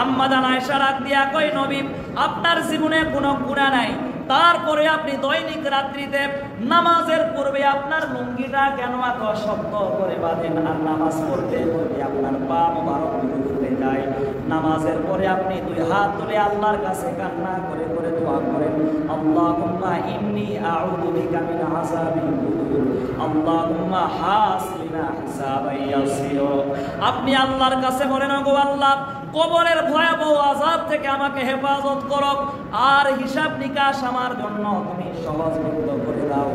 আম্মা জান আয়েশা রাগ দিয়া কই নবী আপনার জীবনে কোনো গুনাহ নাই, তারপরে আপনি দৈনিক রাত্রিতে নামাজের পূর্বে আপনার লুঙ্গিটা কেন এত শক্ত করে বাঁধেন আর নামাজ পড়তে পড়তে আপনার পা মোবারক ফুলে যায়? নামাজের পরে আপনি দুই হাত তুলে আল্লাহর কাছে কান্না করে করে দোয়া করেন, আল্লাহুম্মা ইন্নী আউযু বিকা মিন আযাবিল কুবুর, আল্লাহুম্মা হাসিনা হিসাবাই ইয়াসির। আপনি আল্লাহর কাছে বলেন, ওগো আল্লাহ, কবরের ভয়াবহ আযাব থেকে আমাকে হেফাজত করো, আর হিসাব নিকাশ আমার জন্য তুমি সহজলভ্য করে দাও।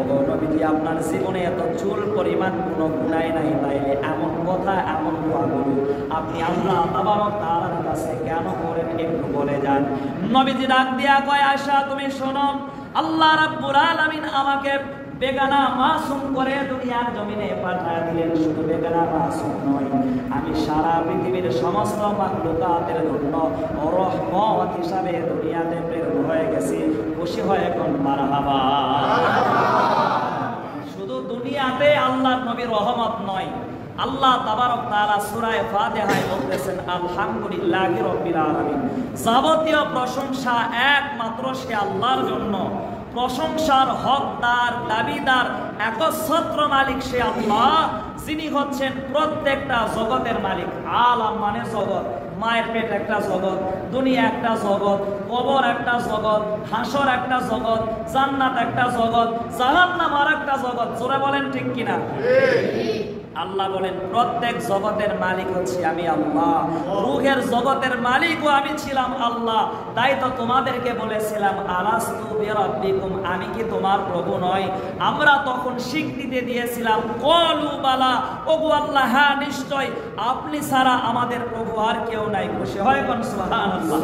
ওগো নবীজি, আপনার জীবনে এত চুল পরিমাণ কোনো গুনাহ নাই, তাইলে এমন কথা এমন দোয়াগুলো আপনি আল্লাহ তাবারক তাআলার কাছে কেন করেন একটু বলে যান। নবীজি ডাক দিয়া কয়, আয়েশা তুমি শোনো, আল্লাহ রাব্বুল আলামিন আমাকে বেগানা মাসুম করে দুনিয়ার জমিনে পাঠায় দিলেন। শুধু বেগানা মাসুম নয়, আমি সারা পৃথিবীর সমস্ত মাখলুকাতের জন্য রহমত হিসাবে দুনিয়াতে প্রেরণ হয়ে গেছি। খুশি হয়ে কোন মারহাবা। শুধু দুনিয়াতে আল্লাহর নবীর রহমত নয়, আল্লাহ তাবারক তাআলা সূরা ফাতিহায় বলতেছেন আলহামদুলিল্লাহি রাব্বিল আলামিন। যাবতীয় প্রশংসা একমাত্র সে আল্লাহর জন্য। প্রশংসার হকদার, দাবিদার, একচ্ছত্র মালিক সে আল্লাহ, যিনি হচ্ছেন প্রত্যেকটা জগতের মালিক। আলাম মানে জগৎ, মায়ের পেট একটা জগৎ, দুনিয়া একটা জগৎ, কবর একটা জগৎ, হাসর একটা জগৎ, জান্নাত একটা জগৎ, জাহান্নাম আর একটা জগৎ। জোরে বলেন ঠিক কিনা? আল্লাহ বলেন প্রত্যেক জগতের মালিক হচ্ছে আমি আল্লাহ। রূহের জগতের মালিকও আমি ছিলাম আল্লাহ। তাই তো তোমাদেরকে বলেছিলাম আলাস্তু বিরাব্বিকুম, আমি কি তোমার প্রভু নয়? আমরা তখন স্বীকৃতি দিয়েছিলাম ক্বালু বালা, ওগো আল্লাহ হ্যাঁ নিশ্চয়, আপনি ছাড়া আমাদের প্রভু আর কেউ নাই। খুশি হয় কোন সুবহানাল্লাহ।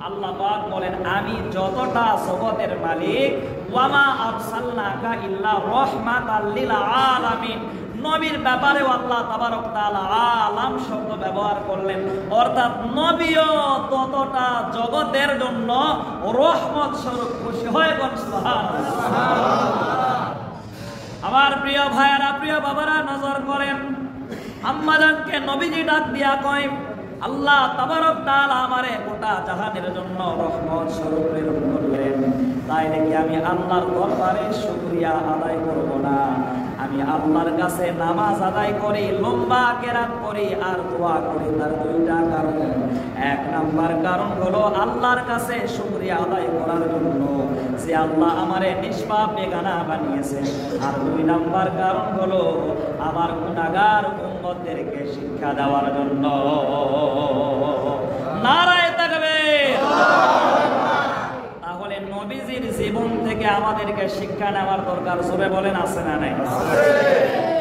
আল্লাহ পাক বলেন আমি যতটা জগতের মালিক, ওয়ামা আরসালনাকা ইল্লা রাহমাতাল লিল আলামিন। নবীর ব্যাপারেও আল্লাহ তাবারক তাআলা আলাম শব্দ ব্যবহার করলেন, অর্থাৎ নবীও ততটা জগতের জন্য রহমত স্বরূপ। খুশি হয়ে কোন সুবহানাল্লাহ। আমার প্রিয় ভাইয়েরা, প্রিয় বাবারা, নজর করেন, আম্মা জানকে নবীজি ডাক দিয়া কয়, আল্লাহ তাবারক তাআলা আমারে গোটা জাহানের জন্য রহমত স্বরূপ প্রেরণ করলেন। তাই নাকি আমি আল্লাহর দরবারে শুকরিয়া আদায় করব না? আমি আল্লাহর কাছে নামাজ আদায় করি, লম্বা কেরাত করি আর দোয়া করি। তার দুইটা কারণ। এক নাম্বার কারণ হলো আল্লাহর কাছে শুকরিয়া আদায় করার জন্য যে আল্লাহ আমারে নিষ্পাপ বেগানা বানিয়েছেন। আর দুই নাম্বার কারণ হলো আমার গুনাহগার উম্মতদেরকে শিক্ষা দেওয়ার জন্য। নারায়ে তাকবীর। তাহলে নবীজির জীবন থেকে আমাদেরকে শিক্ষা নেওয়ার দরকার। জোরে বলেন আছে না নাই?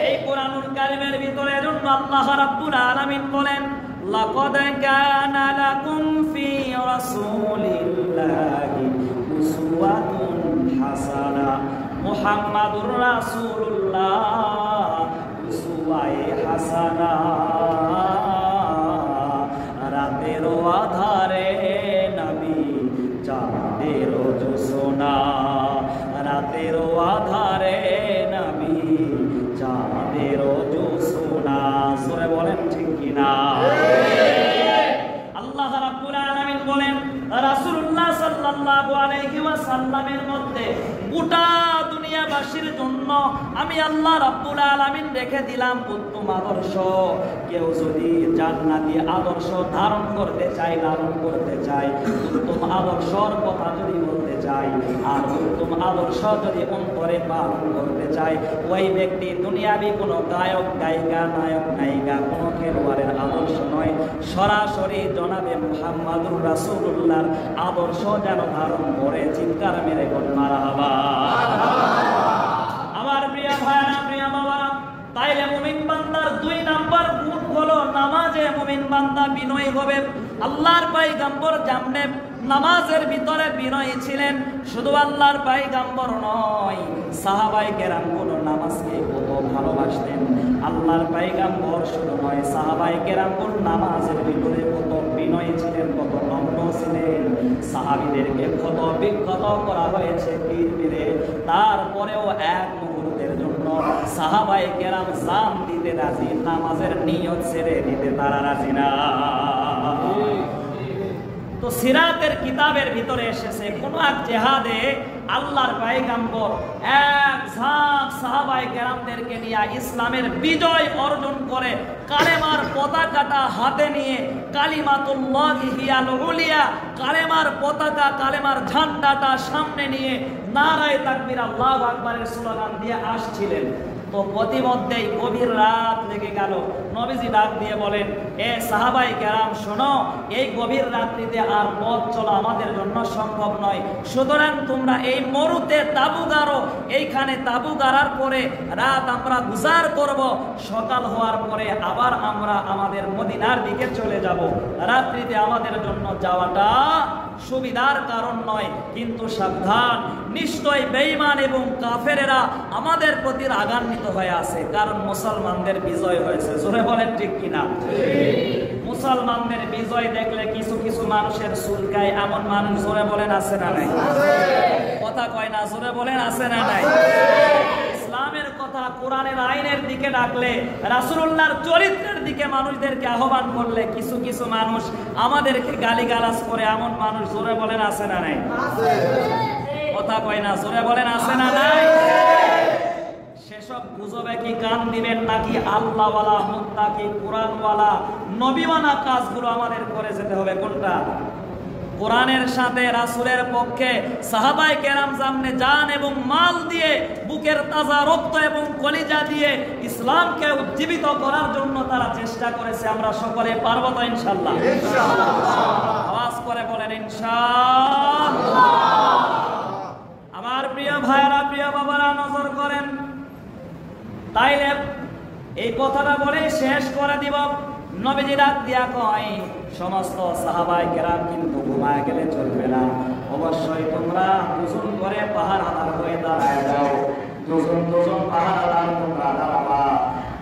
এই কোরআনুল কারীমের ভিতরে এজন্য আল্লাহ রাব্বুল আলামিন বলেন, লাকাদ কানা লাকুম ফি রাসূলিল্লাহি উসওয়াতুন হাসানা। মুহাম্মাদুর রাসূলুল্লাহ উসওয়ায়ে হাসানা। রাতের আধারে নবী চাঁদের জোছনা, রাতের আধারে নবী চাঁদের জোছনা। সূরা বলেন ঠিক কিনা? আল্লাহ রাব্বুল আলামিন বলেন রাসূলুল্লাহ সাল্লাল্লাহু আলাইহি ওয়াসাল্লামের মধ্যে গোটা দুনিয়াবাসীর জন্য আমি আল্লাহ রাব্বুল আলামিন রেখে দিলাম উত্তম আদর্শ। কেউ যদি জান্নাতি আদর্শ ধারণ করতে চায়, লালন করতে চায়, উত্তম আদর্শর কথা যদি বলতে চায়, আর উত্তম আদর্শ যদি অন্তরে পালন করতে চায়, ওই ব্যক্তি দুনিয়াবি কোনো গায়ক গায়িকা, নায়ক নায়িকা, কোনো খেলোয়াড়ের আদর্শ নয়, সরাসরি জনাবে মুহাম্মাদুর রাসূলুল্লাহর আদর্শ যেন ধারণ করে। চিৎকার মেরে কোন মারহাবা। আমার প্রিয় ভাইরা, প্রিয় বাবারা, তাইলে মুমিন বান্দার দুই নাম্বার গুণ হলো নামাজে মুমিন বান্দা বিনয়ী হবে। আল্লাহর পয়গম্বর যেমনে নামাজের ভিতরে বিনয়ী ছিলেন, শুধু আল্লাহর পয়গম্বর নয়, সাহাবায়ে কেরাম গুলো নামাজকে কত ভালোবাসতেন। আল্লাহর পয়গম্বর শুধু নয়, সাহাবায়ে কেরাম গুলো নামাজের ভিতরে কত বিনয়ী ছিলেন, কত নম্র ছিলেন। সাহাবীদেরকে কত বিক্ষত করা হয়েছে পীর পীরে, তারপরেও এক মুহূর্তের জন্য সাহাবায়ে কেরাম জান দিতে রাজি, নামাজের নিয়ত ছেড়ে দিতে তারা রাজি না। তো সিরাতের কিতাবের ভিতরে এসেছে কোন এক জিহাদে আল্লাহর পয়গম্বর এক ঝাঁক সাহাবায়ে কেরামদেরকে নিয়ে ইসলামের বিজয় অর্জন করে কালেমার পতাকাটা হাতে নিয়ে কালিমাতুল্লাহি হিয়াল উলিয়া, কালেমার পতাকা কালেমার ঝান্ডাটা সামনে নিয়ে নারায়ে তাকবীর আল্লাহু আকবারের স্লোগান দিয়ে আসছিলেন। তো প্রতিমধ্যেই গভীর রাত লেগে গেল। নবীজি ডাক দিয়ে বলেন, এ সাহাবায়ে কেরাম শোনো, এই গভীর রাত্রিতে আর পথ চলা আমাদের জন্য সম্ভব নয়, সুতরাং তোমরা এই মরুতে তাবু গাড়ো। এইখানে তাবু গাড়ার পরে রাত আমরা গুজার করব, সকাল হওয়ার পরে আবার আমরা আমাদের মদিনার দিকে চলে যাব। রাত্রিতে আমাদের জন্য যাওয়াটা সুবিধার কারণ নয়, কিন্তু সাবধান, নিশ্চয় বেঈমান এবং কাফেরেরা আমাদের প্রতি রাগান্বিত হয়ে আছে, কারণ মুসলমানদের বিজয় হয়েছে। জোরে বলেন ঠিক কিনা? মুসলমানদের বিজয় দেখলে কিছু কিছু মানুষের চুলকায়, এমন মানুষ জোরে বলেন আছে না নাই? কথা কয় না, জোরে বলেন আছে না নাই? ইসলামের কথা, কোরআনের আইনের দিকে ডাকলে, রাসূলুল্লাহর চরিত্রের দিকে মানুষদেরকে আহ্বান করলে কিছু কিছু মানুষ আমাদেরকে গালিগালাজ করে, এমন মানুষ জোরে বলেন আছে না নাই? কথা কয় না, জোরে বলেন আছে না নাই? সেসব গুজবে কি কান দিবেন নাকি আল্লাহওয়ালা, মুত্তাকি, কোরআনওয়ালা, নবীওয়ালা কাজগুলো আমাদের করে যেতে হবে? কোনটা? কোরআনের সাথে রাসূলের পক্ষে সাহাবায়ে কেরাম সামনে জান এবং মাল দিয়ে, বুকের তাজা রক্ত এবং কলিজা দিয়ে ইসলামকে উজ্জীবিত করার জন্য তারা চেষ্টা করেছে। আমরা সকলে পারবো তো ইনশাআল্লাহ? আওয়াজ করে বলেন ইনশাআল্লাহ। আমার প্রিয় ভাইরা, প্রিয় বাবারা, নজর করেন। তাইলে এই কথাটা বলে শেষ করে দিব। নবীজি ডাক দিয়া কয়, সমস্ত সাহাবায়ে কেরাম কিন্তু ঘুমায় গেলে চলবে না, অবশ্যই তোমরা দুজন করে পাহারাদার হয়ে দাঁড়ায় যাও। দুজন দুজন পাহারাদার তোমরা দাঁড়াবা,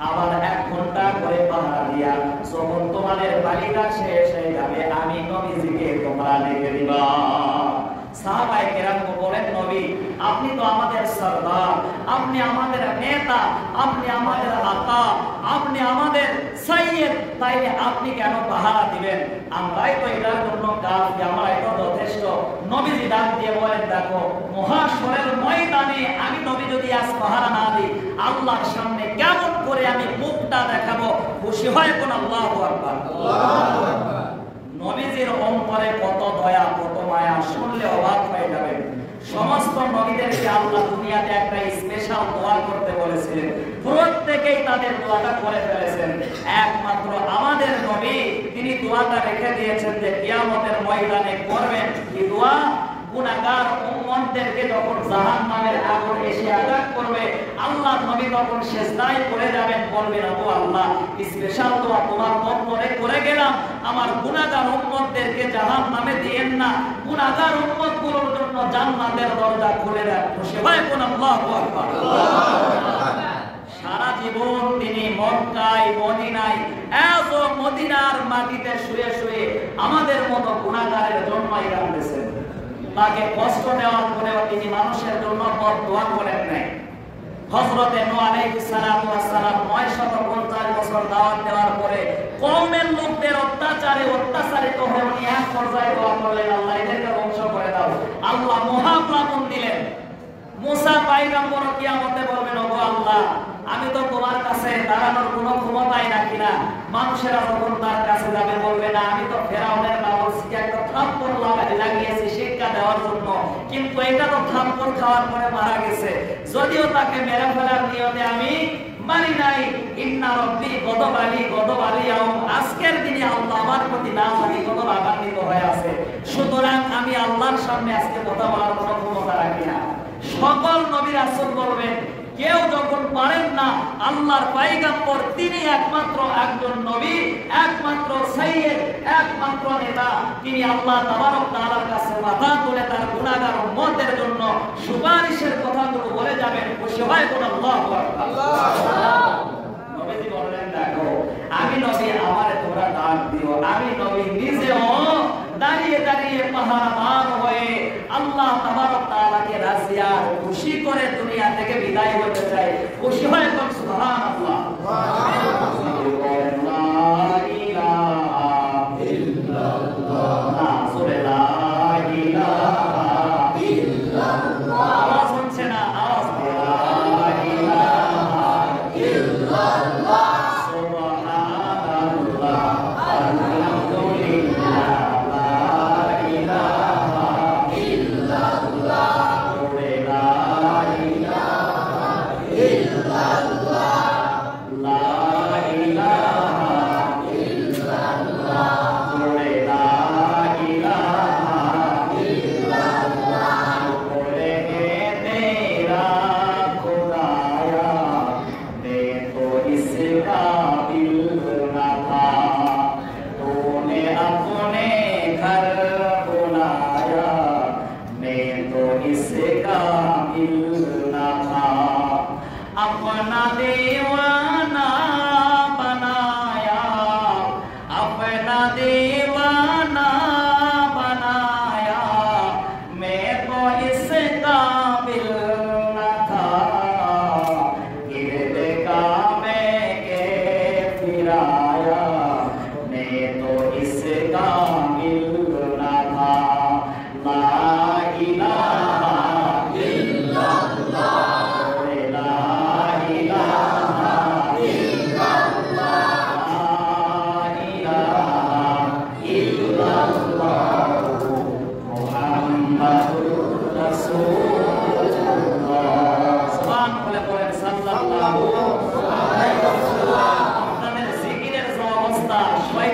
আবার 1 ঘন্টা করে পাহারা দিয়া যখন তোমাদের বাড়িটা শেষ হয়ে যাবে, আমি নবীজিকে তোমরা ডেকে দিবা। সাহাবায়ে কেরাম বলেন, নবী আপনি তো আমাদের সরদার, আপনি আমাদের নেতা, আপনি আমাদের আকা, আপনি আমাদের সাইয়্যিদ, তাইলে আপনি কেন পাহারা দিবেন? আমরাই তো এটার জন্য কাজ, আমরাই তো যথেষ্ট। নবীজি ডাক দিয়ে বলেন, দেখো মহাশরের ময়দানে আমি নবী যদি আজ পাহারা না দিই, আল্লাহর সামনে কেমন করে আমি মুখটা দেখাবো? খুশি হয় কোন? আল্লাহু আকবার। আল্লাহু আকবার। নবীজির অন্তরে কত দয়া, কত মায়া, শুনলে অবাক হয়ে যাবে। সমস্ত নবীদেরকে আল্লাহ দুনিয়াতে একটা স্পেশাল দোয়া করতে বলেছিলেন, প্রত্যেকেই তাদের দোয়াটা করে ফেলেছেন। একমাত্র আমাদের নবী, তিনি দোয়াটা রেখে দিয়েছেন যে কিয়ামতের ময়দানে করবেন কি দোয়া? গুনাহগার উম্মতদেরকে যখন জাহান্নামের আগুন এসে আঘাত করবে, আল্লাহর নবী তখন সিজদায় পড়ে যাবেন, বলবেন, ও আল্লাহ, স্পেশাল দোয়া তোমার অন্তরে করে গেলাম, আমার গুনাহগার উম্মতদেরকে জাহান্নামে দিয়েন না, গুনাহগার উম্মতগুলোর জন্য জান্নাতের দরজা খুলে দেন। খুশি হয় কোন? আল্লাহু আকবার। সারা জীবন তিনি মক্কায়, মদিনায়, এত মদিনার মাটিতে শুয়ে শুয়ে আমাদের মতো গুনাহগারের জন্যই কাঁদতেছেন। তাকে কষ্ট দেওয়ার পরেও তিনি মানুষের জন্য বদদোয়া করেন নাই। হযরতে নূহ আলাইহিস সালাতু ওয়াস সালাম 950 বছর দাওয়াত দেওয়ার পরে কওমের লোকদের অত্যাচারিত হয়ে উনি এক পর্যায়ে দোয়া করলেন, আল্লাহ এদেরকে ধ্বংস করে দাও। আল্লাহ মহাপ্লাবন দিলেন। মুসা পয়গম্বর কিয়ামতে বলবেন, ওগো আল্লাহ, আমি তো তোমার কাছে দাঁড়ানোর কোনো ক্ষমতাই রাখি না। মানুষেরা যখন তার কাছে যাবে বলবে, না আমি তো ফেরাউনের বাবুকে একটা থাপ্পড় লাগিয়েছি শিক্ষা দেওয়ার জন্য, কিন্তু এটা তো থাপ্পড় খাওয়ার পরে মারা গেছে, যদিও তাকে মেরে ফেলার নিয়তে আমি মানি নাই। ইন্না রব্বি গদবালি আজকের দিনে আল্লাহ আমার প্রতি না জানি কত রাগান্বিত হয়ে আছে, সুতরাং আমি আল্লাহর সামনে আজকে কথা বলার কোনো ক্ষমতা রাখি না। সকল নবী রাসূল বলবেন, কেউ যখন পারেন না, আল্লাহর পয়গম্বর তিনি একমাত্র একজন নবী, একমাত্র সাইয়্যিদ, একমাত্র নেতা, তিনি আল্লাহ তাবারক তাআলার কাছে মাথা তুলে তার গুনাহগার উম্মতের জন্য সুপারিশের কথাগুলো বলে যাবেন। খুশি হয় কোন? আল্লাহু আকবার। নবীজি বলেন, দেখো আমি নবী, আমারে তোমরা ডাক দিও, আমি নবী নিজেও দাঁড়িয়ে দাঁড়িয়ে পাহারাদার হয়ে আল্লাহ তাবারক তাআলাকে রাজি আর খুশি করে দুনিয়া থেকে বিদায় হতে চাই। খুশি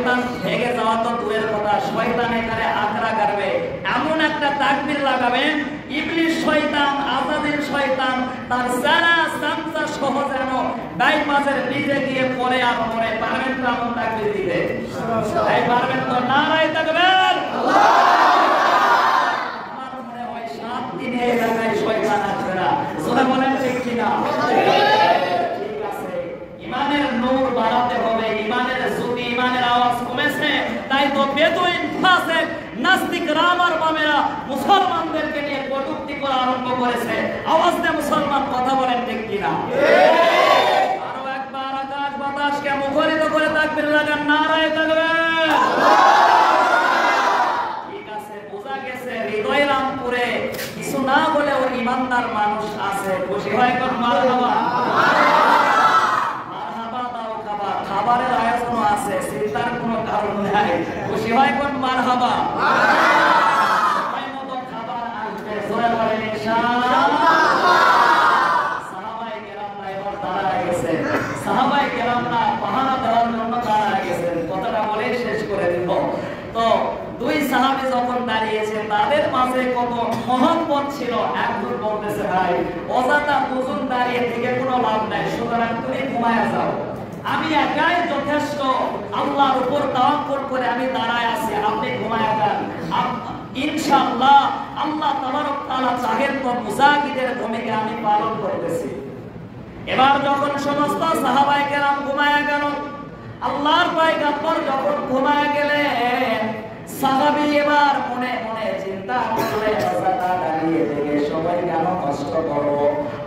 শয়তান ভেগে যাওয়া তো দূরের কথা, শয়তান এখানে আকড়া করবে, এমন একটা তাকবীর লাগাবেন ইবলিস শয়তান, আজাদিল শয়তান তার সারা সামসা সহ যেন বাইপাসের নিচে গিয়ে পড়ে আর মরে। পারবেন তো এমন তাকবীর দিতে? তাই পারবেন তো? নারায়ে তাকবীর। আমার মনে হয় 7 দিনে এই জায়গায় শয়তান আসবে না। জোরে বলেন ঠিক কিনা? ঠিক আছে, ইমানের নূর বাড়াতে হবে, ইমানের জ্যোতি, ইমানের আওয়াজ কমেছে, তাই তো বেদুইন ফাসিক নাস্তিক রামার বামেরা মুসলমানদেরকে নিয়ে কটূক্তি করা আরম্ভ করেছে। আওয়াজ দিয়ে মুসলমান কথা বলেন ঠিক কিনা? আরো একবার আকাশ বাতাসকে মুখরিত করে তাকবীর লাগান, নারায়ে তাকবীর। ঠিক আছে, বোঝা গেছে হৃদয় রামপুরে কিছু না বলেও ইমানদার মানুষ আছে। খুশি হয় কোন? মারহাবা, মারহাবা দাও খাবার, খাবারের আয়োজনও আছে, চিন্তার কোনো কারণ নাই। খুশি হয় কোন? মারহাবা। মতো খাবার আসবে, জোরে বলেন ইনশাআল্লাহ। সাহাবায়ে কেরামরা এবার দাঁড়ায় গেছে, সাহাবায়ে কেরামরা পাহারা দেওয়ার জন্য দাঁড়ায় গেছেন। কথাটা বলে শেষ করে দিব। তো দুই সাহাবী যখন দাঁড়িয়েছে, তাদের মাঝে কত মহব্বত ছিল। একজন বলতেছে, ভাই অযথা দুজন দাঁড়িয়ে থেকে কোনো লাভ নাই, সুতরাং তুমি ঘুমায়া যাও, আমি একাই যথেষ্ট, আল্লাহর উপর তাওয়াক্কুল করে আমি দাঁড়ায় আছি, আপনি ঘুমায়া যান। ইনশাআল্লাহ আল্লাহ তাবারক তাআলা চাহেন তো মুজাহিদের ভূমিকা আমি পালন করতেছি। এবার যখন সমস্ত সাহাবায়ে কেরাম ঘুমায়া গেল, আল্লাহর পয়গম্বর যখন ঘুমায়া গেলেন, সাহাবী এবার মনে মনে চিন্তা করলেন, অযথা দাঁড়িয়ে থেকে সবাই কেন কষ্ট করব,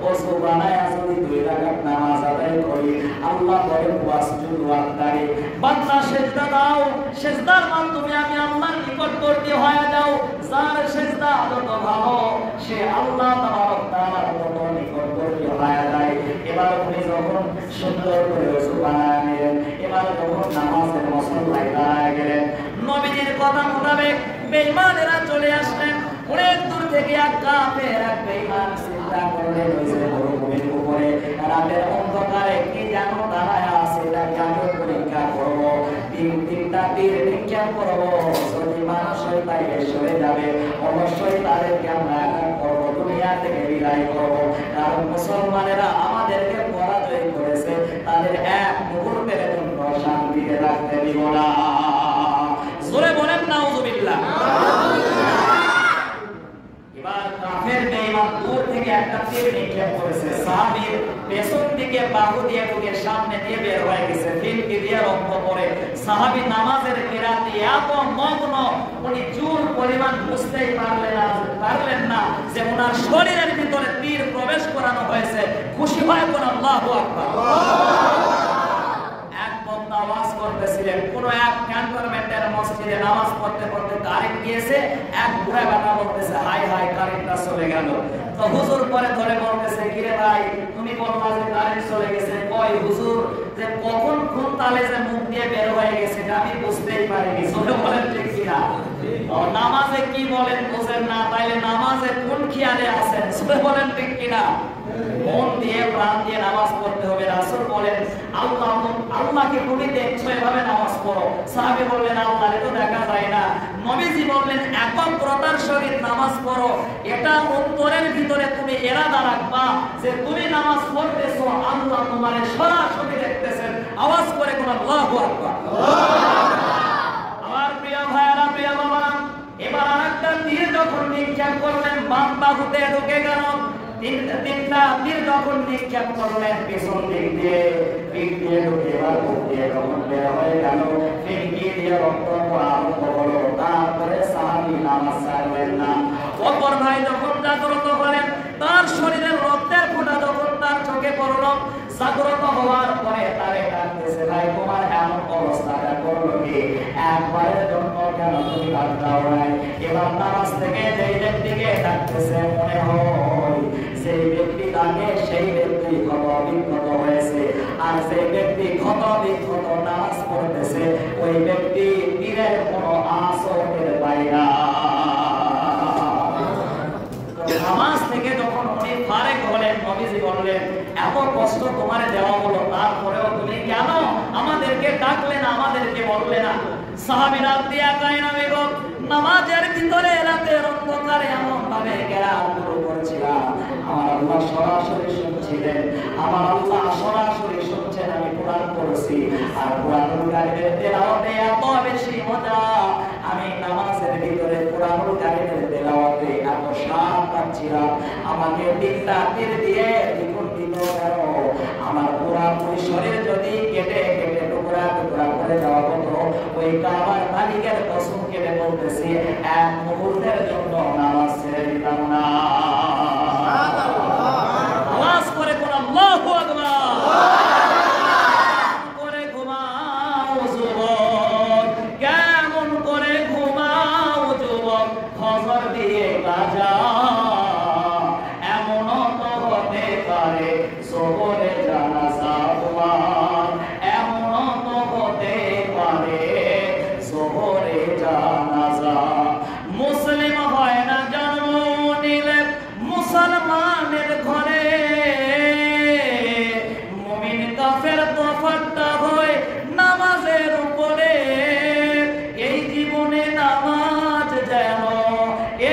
ওযু বানায়া যদি 2 রাকাত নামাজ আদায় করি, আল্লাহ বলেন ওয়াসজুদ ওয়াক্তারি, বান্দা সিজদা দাও, সিজদার মাধ্যমে আমি আল্লাহর নিকটবর্তী হয়ে যাও। যার সিজদা যত ভালো, সে আল্লাহ তাবারক তাআলার যত নিকটবর্তী হয়ে যায়। এবার আপনি যখন সুন্দর করে ওযু বানায়া নিলেন, এবার যখন নামাজের মুসল্লায় দাঁড়ায় গেলেন, নবীজির কথা মোতাবেক বেঈমানেরা চলে আসলেন। অনেক দূর থেকে এক কাফের, এক বেঈমান চিন্তা করলেন ওই যে মরুভূমির উপরে রাতের অন্ধকারে কি যেন দাঁড়ায় আছে, তাকে আমি পরীক্ষা করবো, তিনটা তীর নিক্ষেপ করবো, যদি মানুষ হয় তাইলে সরে যাবে, অবশ্যই তাদেরকে আমরা আঘাত করবো, দুনিয়া থেকে বিদায় করবো। কারণ মুসলমানেরা আমাদেরকে পরাজয় করেছে, তাদের এক মুহূর্তের জন্য শান্তিতে রাখতে দিব না। জোরে বলেন নাউযুবিল্লাহ। এবার কাফের বেঈমান দূর থেকে একটা তীর নিক্ষেপ করেছে, সাহাবীর পেছন দিকে বাহু দিয়ে ঢুকে সামনে দিয়ে বের হয়ে গেছে, ফিনকি দিয়ে রক্ত পড়ে। সাহাবী নামাজের কিরাতে এত মগ্ন, উনি জোর পরিমাণ বুঝতেই পারলেন না যে ওনার শরীরের ভিতরে তীর প্রবেশ করানো হয়েছে। খুশি হয় কোন? আল্লাহু আকবার। আওয়াজ করতেছিলেন, কোন এক ক্যান্টনমেন্টের মসজিদে নামাজ পড়তে পড়তে কারেন্ট গিয়েছে, এক বুড়া বাবা বলতেছে, হাই হাই কারেন্টটা চলে গেল। তো হুজুর পরে ধরে বলতেছে, কিরে ভাই তুমি বললা যে কারেন্ট চলে গেছে, কই হুজুর যে কখন কোন তালে যে মুখ দিয়ে বের হয়ে গেছে আমি বুঝতেই পারিনি। চলে বলেন ঠিক কিনা? নামাজে কি বলেন বুঝেন না, তাইলে নামাজে কোন খেয়ালে আছেন? চলে বলেন ঠিক কিনা? মন দিয়ে প্রাণ দিয়ে নামাজ পড়তে হবে। রাসূল বলেন, আল্লাহকে তুমি দেখছো এভাবে নামাজ পড়ো। সাহাবী বললেন, আল্লাহরে তো দেখা যায় না। নবীজি বললেন, একাগ্রতার সহিত নামাজ পড়ো, এটা অন্তরের ভিতরে তুমি এরাদা রাখবা যে তুমি নামাজ পড়তেছো, আল্লাহ তোমারে সরাসরি দেখতেছেন। আওয়াজ করে কোন? আল্লাহু আকবার। আমার প্রিয় ভাইরা, প্রিয় বাবারা, এবার আরেকটা তীর যখন নিক্ষেপ করলেন, বাম বাহুতে ঢুকে গেল। তিনটা তীর যখন নিক্ষেপ করলেন পেছন দিক দিয়ে, পিঠ দিয়ে ঢুকে এবার মুখ দিয়ে যখন বের হয়ে গেল, ফিনকি দিয়ে রক্ত পড়া আরম্ভ হলো। তারপরে সাহাবী নামাজ ছাড়লেন না। অপর ভাই যখন জাগ্রত হলেন, তার শরীরের রক্তের ফোঁটা যখন তার চোখে পড়ল, জাগ্রত হওয়ার পরে তারে ডাকতেছে, ভাই তোমার এমন অবস্থাটা করলো কি? একবারের জন্য কেন তুমি ডাক দাও নাই? এবার নামাজ থেকে যেই ব্যক্তিকে ডাকতেছে, মনে হয় সেই ব্যক্তি ডাকে সেই ব্যক্তি ক্ষত বিক্ষত হয়েছে, আর সেই ব্যক্তি ক্ষত বিক্ষত নামাজ পড়তেছে, ওই ব্যক্তি তীরের কোনো আসর টের পায় না। নামাজ থেকে যখন উনি ফারেক হলেন, নবীজি বললেন, এত কষ্ট তোমারে দেওয়া হলো, তারপরেও তুমি কেন আমাদেরকে ডাকলে না, আমাদেরকে বললে না সাহাবীরা দিয়া কয় নবী গো নামাজের ভিতরে রাতের অন্ধকারে এমন ভাবে কেরাত শুরু করছিলাম আমার আল্লাহ সরাসরি শুনছিলেন, আমার আল্লাহ সরাসরি শুনছেন আমি কোরআন পড়ছি আর কোরআনুল কারীমের তেলাওয়াতে এত বেশি মজা, আমি নামাজের ভিতরে কোরআনুল কারীমের তেলাওয়াতে এত শান পাচ্ছিলাম, আমাকে তিনটা তীর দিয়ে দ্বিগুণিত করো, আমার পুরা পরিসরের যদি কেটে কেটে টুকরা টুকরা করে দেওয়া হতো ওই কাবার মালিকের কসম কেটে বলতেছি এক মুহূর্তের জন্য নামাজ ছেড়ে দিতাম না। আওয়াজ করে কোন আল্লাহু আকবার। করে ঘুমাও যুবক, কেমন করে ঘুমাও যুবক, ফজর দিয়ে বাজা এমন তো হতে পারে যোহরে জানাজা তোমার, এমন তো হতে পারে যোহরে জানাজা। মুসলিম হয় না জন্ম নিলে মুসলমানের ঘরে, মুমিন কাফের তফাৎটা হয় নামাজের উপরে। এই জীবনে নামাজ যেন,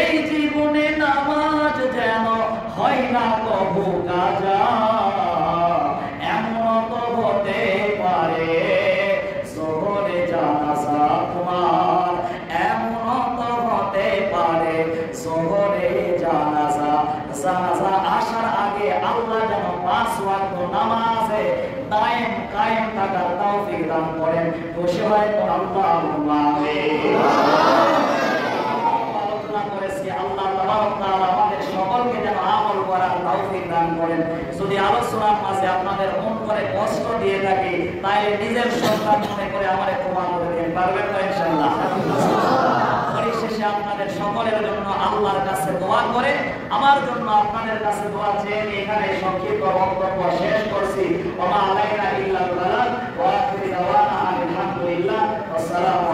এই জীবনে নামাজ যেন হয় না কবু কাজা, এমন তো হতে পারে যোহরে জানাজা তোমার, এমন তো হতে পারে যোহরে জানাজা। জানাজা আসার আগে আল্লাহ যেন 5 ওয়াক্ত নামাজে দায়েম কায়েম থাকার তৌফিক দান করেন। খুশি হয় তো আল্লাহুম্মা আমিন। আলোচনা করেছি আল্লাহ তাবারক তাআলা আমাদের সকলকে যেন আমল করার তৌফিক দান করেন। যদি আলোচনার মাঝে আপনাদের মন করে কষ্ট দিয়ে থাকি তাহলে নিজের সন্তান মনে করে আমারে ক্ষমা করে দিন, পারবেন তো ইনশাআল্লাহ। পরিশেষে আপনাদের সকলের জন্য আল্লাহর কাছে দোয়া করে আমার জন্য আপনাদের কাছে দোয়া চেয়ে এখানে সংক্ষিপ্ত বক্তব্য শেষ করছি। ওয়া মা আলাইনা ইল্লাল বালাগ ওয়া আখিরু দাওয়ানা আলহামদুলিল্লাহ। আসসালামু